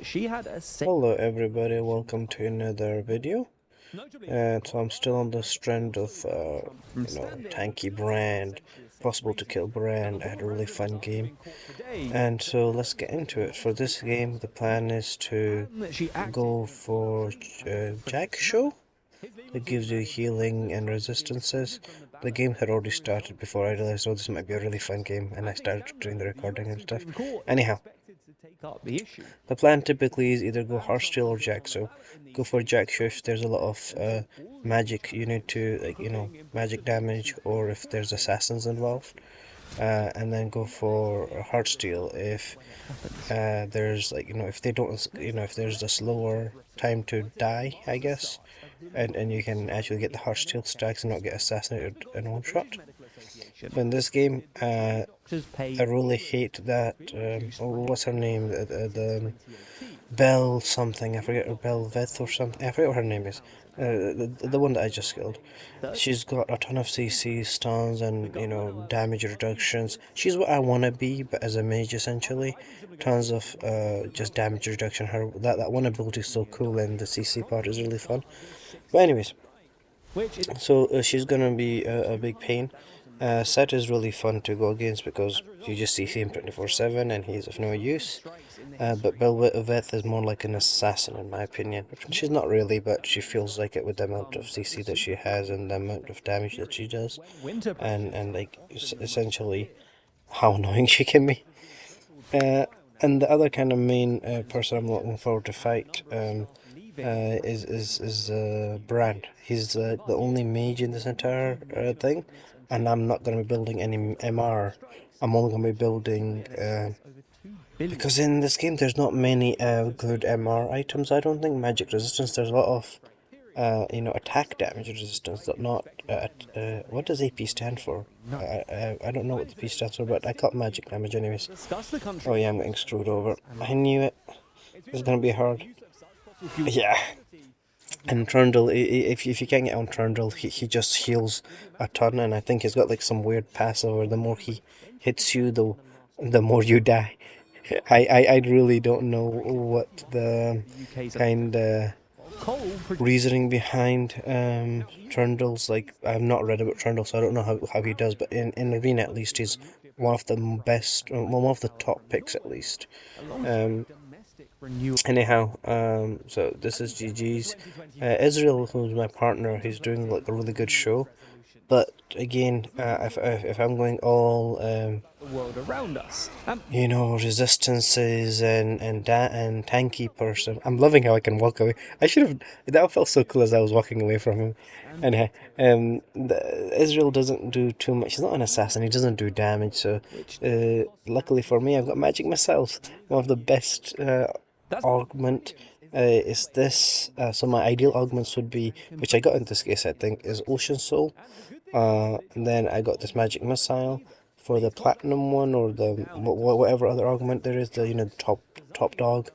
She had a Hello everybody, welcome to another video. So I'm still on this trend of tanky brand, possible to kill brand. I had a really fun game, and so let's get into it. For this game the plan is to go for Jack Show. That gives you healing and resistances. The game had already started before I realized, oh, this might be a really fun game, and I started doing the recording and stuff. Anyhow, the plan typically is either go Heartsteel or Jaxo. Go for Jaxo if there's a lot of magic you need to, magic damage, or if there's assassins involved. And then go for Heartsteel if there's if they don't, if there's a slower time to die, I guess, and you can actually get the Heartsteel stacks and not get assassinated in one shot. But in this game, I really hate that. What's her name? The Bell something. I forget her. Belveth or something. I forget what her name is. The one that I just killed. She's got a ton of CC stuns and damage reductions. She's what I want to be, but as a mage essentially. Tons of just damage reduction. Her that one ability is so cool, and the CC part is really fun. But anyways, so she's gonna be a big pain. Set is really fun to go against because you just see him 24/7 and he's of no use. But Belveth is more like an assassin in my opinion. She's not really, but she feels like it with the amount of CC that she has and the amount of damage that she does. And like essentially how annoying she can be. And the other kind of main person I'm looking forward to fight is Brand. He's the only mage in this entire thing, and I'm not going to be building any MR. I'm only going to be building because in this game there's not many good MR items. I don't think magic resistance. There's a lot of attack damage resistance, but not what does AP stand for? I don't know what the P stands for, but I got magic damage anyways. Oh yeah, I'm getting screwed over. I knew it. It's gonna be hard. Yeah. And Trundle, if you can't get on Trundle, he just heals a ton, and I think he's got like some weird passive where the more he hits you, the more you die. I really don't know what the kind of reasoning behind Trundle's, like, I've not read about Trundle, so I don't know how he does, but in Arena at least he's one of the best, well, one of the top picks at least. Anyhow, so this is GG's. Israel, who's my partner, he's doing like a really good show. But again, if I'm going all world around us, resistances and tanky person, I'm loving how I can walk away. I should have. That felt so cool as I was walking away from him. Anyhow, Israel doesn't do too much. He's not an assassin. He doesn't do damage. So, luckily for me, I've got magic missiles. One of the best augment is this. So my ideal augments would be, which I got in this case, I think, is Ocean Soul. And then I got this magic missile for the platinum one, or the whatever other augment there is, the top dog.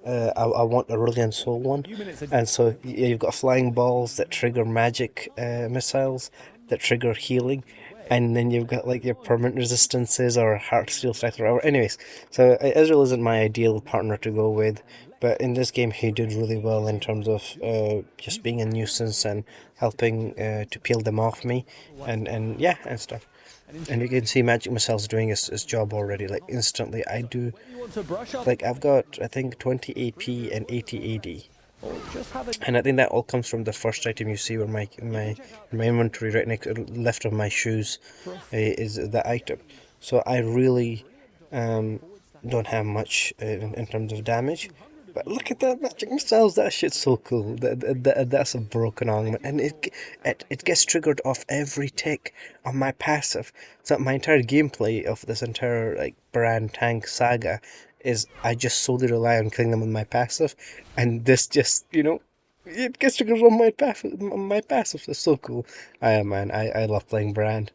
I want a Brilliant Soul one, and so you've got flying balls that trigger magic missiles that trigger healing, and then you've got like your permanent resistances or heart steel strikes or whatever. Anyways, so Israel isn't my ideal partner to go with, but in this game he did really well in terms of just being a nuisance and helping to peel them off me, and yeah, and stuff. And you can see Magic Missile's doing his job already, like instantly. I do, like, I've got, I think, 20 AP and 80 AD. And I think that all comes from the first item you see, where my inventory right next left of my shoes is the item. So I really don't have much in terms of damage. But look at that magic missiles, that shit's so cool. That's a broken augment, and it gets triggered off every tick on my passive. So my entire gameplay of this entire like brand tank saga is I just solely rely on killing them with my passive, and this just it gets triggered on my passive. My passive is so cool. Man, I love playing brand.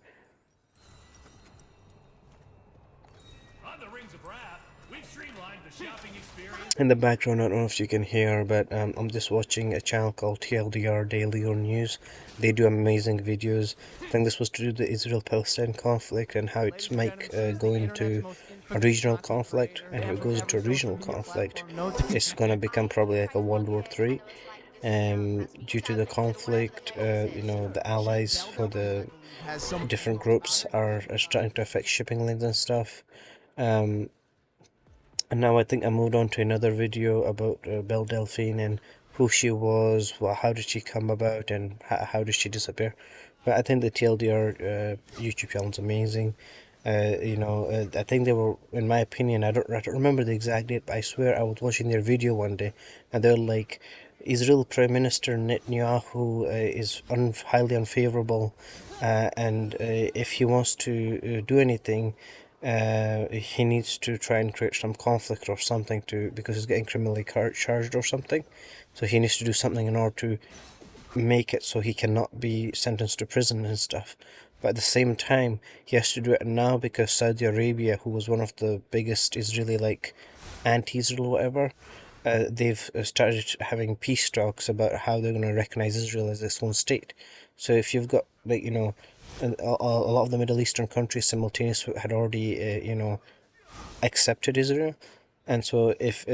In the background, I don't know if you can hear, but I'm just watching a channel called TLDR Daily or News. They do amazing videos. I think this was to do the Israel-Palestine conflict and how it's going to a regional conflict, and if it goes into a regional conflict, it's going to become probably like a World War III. Due to the conflict, the allies for the different groups are starting to affect shipping lanes and stuff. And now I think I moved on to another video about Belle Delphine and who she was, how did she come about, and how did she disappear. But I think the TLDR YouTube channel is amazing. I think they were, in my opinion, I don't remember the exact date, but I swear I was watching their video one day, and they're like, Israel Prime Minister Netanyahu is highly unfavorable, and if he wants to do anything, he needs to try and create some conflict or something because he's getting criminally charged or something. So he needs to do something in order to make it so he cannot be sentenced to prison and stuff. But at the same time, he has to do it now because Saudi Arabia, who was one of the biggest Israeli anti-Israel or whatever, they've started having peace talks about how they're going to recognize Israel as its own state. So if you've got a lot of the Middle Eastern countries simultaneously had already accepted Israel, and so if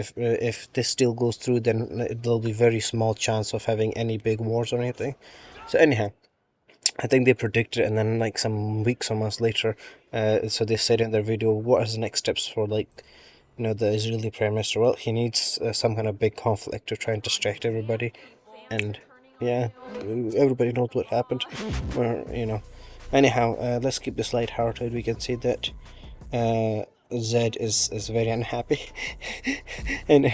this still goes through, then there'll be very small chance of having any big wars or anything. So anyhow, I think they predicted it, and then like some weeks or months later, so they said in their video, what are the next steps for the Israeli Prime Minister? Well, he needs some kind of big conflict to try and distract everybody, and yeah, everybody knows what happened. Anyhow, let's keep this light-hearted. We can see that Zed is very unhappy, and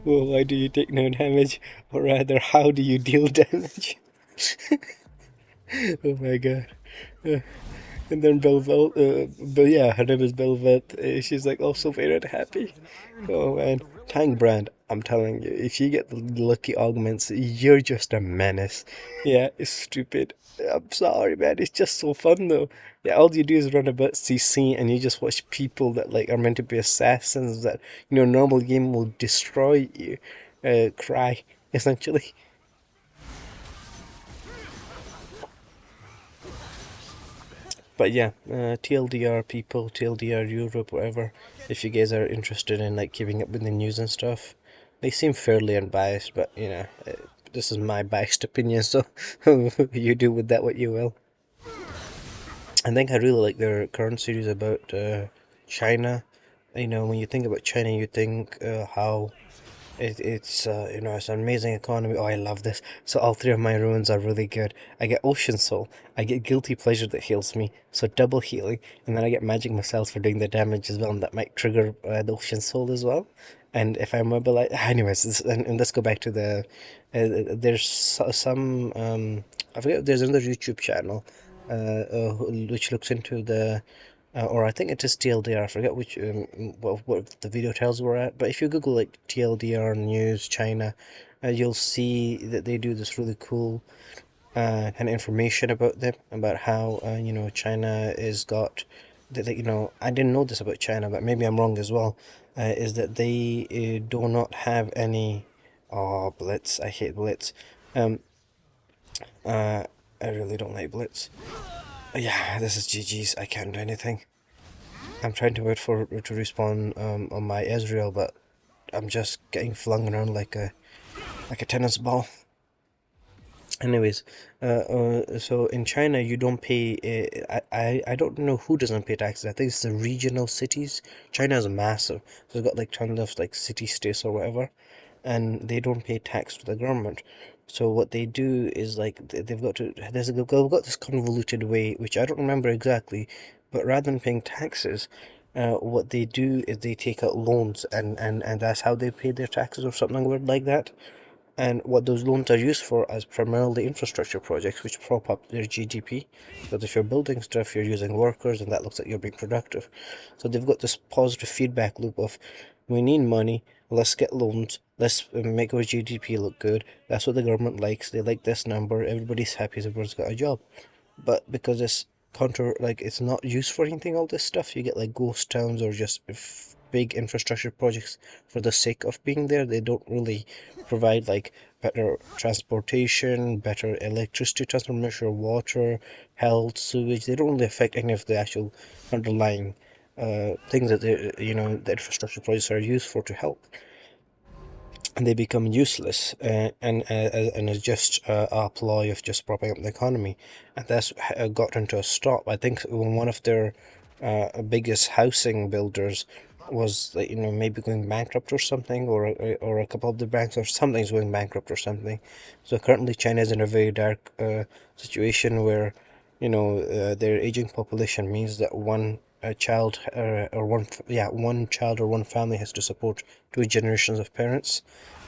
well, why do you take no damage, or rather, how do you deal damage? Oh my god. And then but yeah, her name is Belvet. She's like also very unhappy. Oh man, Tang Brand, I'm telling you, if you get the lucky augments, you're just a menace. Yeah, it's stupid. I'm sorry, man. It's just so fun though. Yeah, all you do is run about CC and you just watch people that are meant to be assassins that normal game will destroy you. Cry essentially. But yeah, TLDR people, TLDR Europe, whatever, if you guys are interested in keeping up with the news and stuff. They seem fairly unbiased, but this is my biased opinion, so you do with that what you will. I think I really like their current series about China. When you think about China, you think how it's it's an amazing economy. Oh, I love this. So all three of my runes are really good. I get Ocean Soul, I get Guilty Pleasure that heals me, so double healing, and then I get Magic Missiles for doing the damage as well, and that might trigger the Ocean Soul as well. And if I mobilize, anyways, and let's go back to the. There's some I forget. There's another YouTube channel, which looks into the or I think it is TLDR. I forget which what the video tells we're at. But if you Google TLDR news China, you'll see that they do this really cool kind of information about them, about how China is got. I didn't know this about China, but maybe I'm wrong as well. Is that they do not have any. Oh, Blitz! I hate Blitz. I really don't like Blitz. Yeah, this is GG's. I can't do anything. I'm trying to wait for to respawn on my Ezreal, but I'm just getting flung around like a tennis ball. Anyways, so in China you don't pay. I don't know who doesn't pay taxes. I think it's the regional cities. China is massive, so it's got tons of city states or whatever, and they don't pay tax to the government. So what they do is they've got this convoluted way, which I don't remember exactly, but rather than paying taxes, what they do is they take out loans, and that's how they pay their taxes or something weird like that. And what those loans are used for is primarily infrastructure projects, which prop up their GDP. Because if you're building stuff, you're using workers, and that looks like you're being productive. So they've got this positive feedback loop of, we need money, let's get loans, let's make our GDP look good. That's what the government likes. They like this number. Everybody's happy. Everyone's got a job. But because it's it's not used for anything, all this stuff, you get ghost towns or just big infrastructure projects for the sake of being there. They don't really provide better transportation, better electricity transmission, water, health, sewage. They don't really affect any of the actual underlying things that the infrastructure projects are used for to help. And they become useless, and it's just a ploy of just propping up the economy, and that's gotten to a stop. I think when one of their biggest housing builders was, like, maybe going bankrupt or something, or a couple of the banks or something's going bankrupt or something. So currently China is in a very dark situation where their aging population means that one child or one child or one family has to support 2 generations of parents.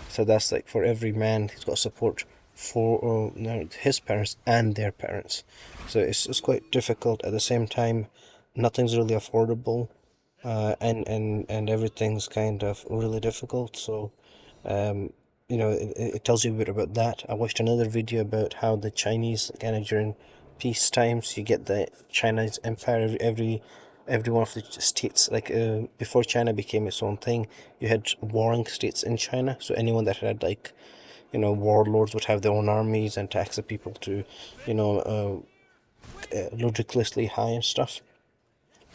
So that's like for every man he's got support for his parents and their parents. So it's quite difficult. At the same time, nothing's really affordable, and everything's kind of really difficult. So it tells you a bit about that. I watched another video about how the Chinese kind of during peace times, you get the Chinese empire. Every one of the states, like before China became its own thing, you had warring states in China. So anyone that had, like, warlords would have their own armies and tax the people to ludicrously high and stuff.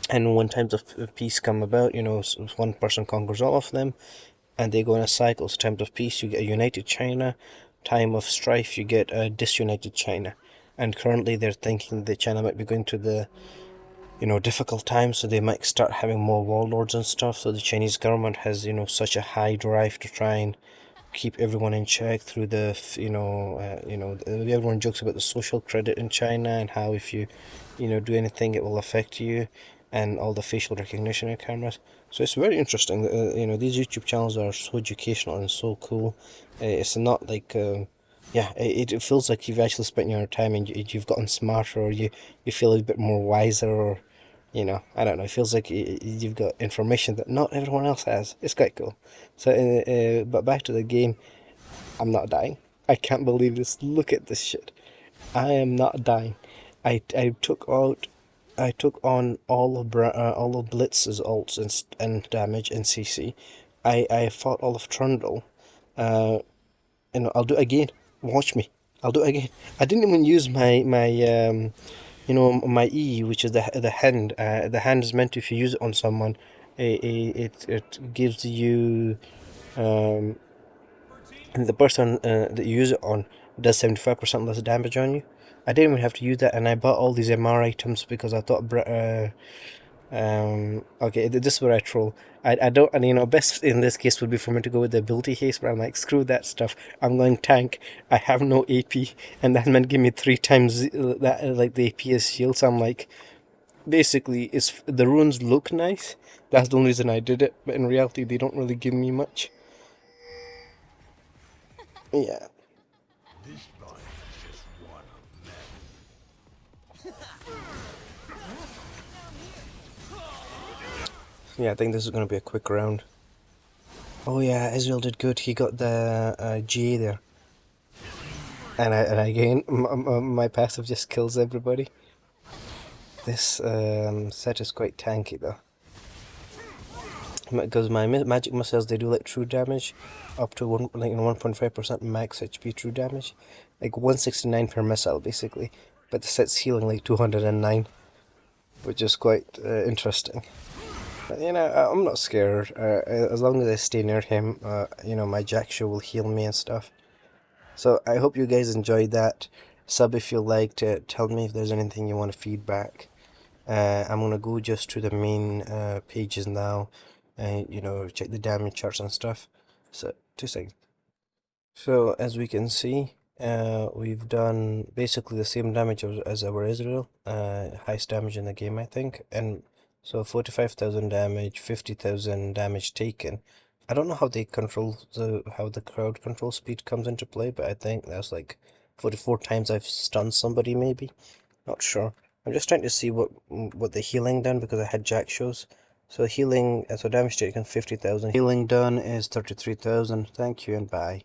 And when times of peace come about, one person conquers all of them, and they go in a cycle. So times of peace, you get a united China. Time of strife, you get a disunited China. And currently they're thinking that China might be going to the difficult times, so they might start having more warlords and stuff. So the Chinese government has, such a high drive to try and keep everyone in check through the, everyone jokes about the social credit in China and how if you, do anything, it will affect you, and all the facial recognition cameras. So it's very interesting. These YouTube channels are so educational and so cool. It's not like, it feels like you've actually spent your time and you've gotten smarter, or you feel a bit more wiser, or I don't know. It feels like you've got information that not everyone else has. It's quite cool. So, but back to the game. I'm not dying. I can't believe this. Look at this shit. I am not dying. I took on all of Blitz's ults and damage and CC. I fought all of Trundle. I'll do it again. Watch me. I'll do it again. I didn't even use my my E, which is the hand. The hand is meant to, if you use it on someone, it gives you and the person that you use it on does 75% less damage on you. I didn't even have to use that, and I bought all these MR items because I thought okay, this is where I troll. I don't, and best in this case would be for me to go with the ability haste, but I'm like, screw that stuff. I'm going tank. I have no AP, and that meant give me 3 times that, like, the AP as shield. So I'm like, basically, the runes look nice. That's the only reason I did it, but in reality, they don't really give me much. Yeah. Yeah, I think this is going to be a quick round. Oh yeah, Israel did good. He got the GA there. And again, my passive just kills everybody. This set is quite tanky though. Because my magic missiles, they do like true damage, up to 1.5% max HP true damage. Like 169 per missile basically. But the set's healing like 209. Which is quite interesting. But, I'm not scared. As long as I stay near him, my Jack show will heal me and stuff. So I hope you guys enjoyed that. Sub if you liked it. Tell me if there's anything you want to feedback. I'm gonna go just to the main pages now, and check the damage charts and stuff. So 2 seconds. So as we can see, we've done basically the same damage as our Israel, highest damage in the game, I think. And so 45,000 damage, 50,000 damage taken. I don't know how they control how the crowd control speed comes into play, but I think that's like 44 times I've stunned somebody, maybe. Not sure. I'm just trying to see what the healing done, because I had Jack shows. So healing, so damage taken 50,000. Healing done is 33,000. Thank you and bye.